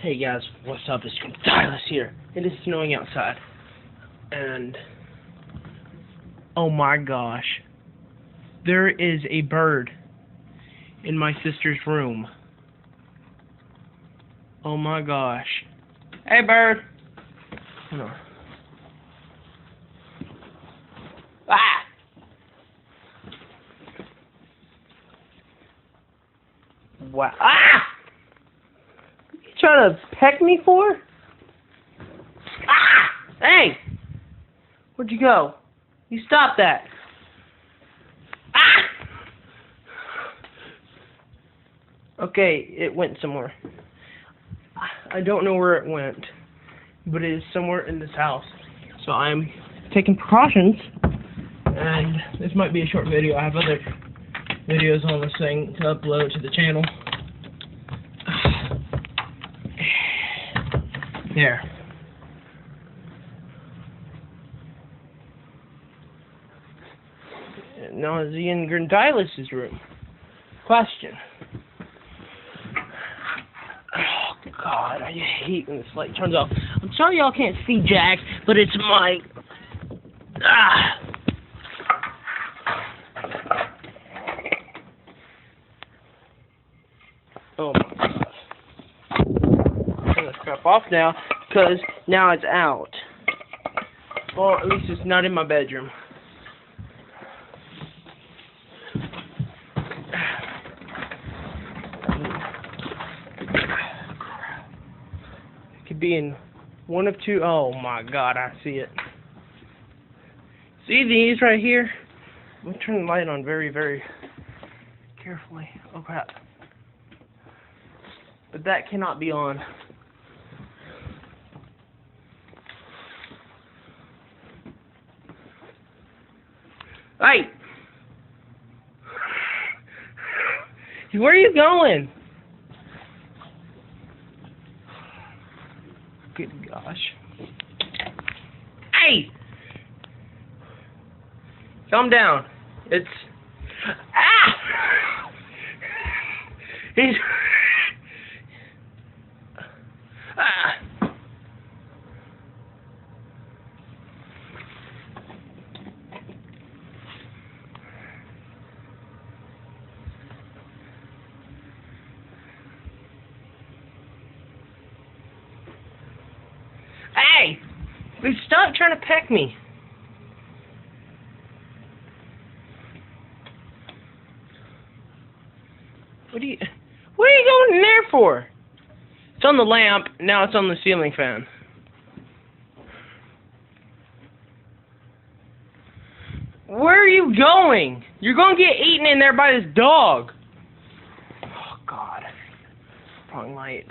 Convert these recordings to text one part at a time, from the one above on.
Hey guys, what's up? It's Silas here. It is snowing outside. And oh my gosh. There is a bird in my sister's room. Oh my gosh. Hey bird. Hold on. Ah! Wow. Ah! You trying to peck me for? Ah! Hey! Where'd you go? You stop that. Ah! Okay, it went somewhere. I don't know where it went, but it is somewhere in this house. So I'm taking precautions, and this might be a short video. I have other videos on this thing to upload to the channel. There. Now is he in Grandilis' room? Question. Oh God, I hate when this light turns off. I'm sorry y'all can't see Jack, but it's my... Ah! Oh my God. I'm gonna crap off now, because now it's out. Well, at least it's not in my bedroom. It could be in one of two. Oh my God, I see it. See these right here? I'm gonna turn the light on very, very carefully. Oh crap. But that cannot be on. Hey! Where are you going? Good gosh. Hey! Calm down. It's... Ah! He's... Ah! Hey! Stop trying to peck me. What are you going in there for? It's on the lamp, now it's on the ceiling fan. Where are you going? You're going to get eaten in there by this dog. Oh, God. Wrong light.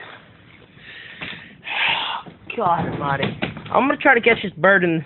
God almighty. I'm going to try to catch this bird in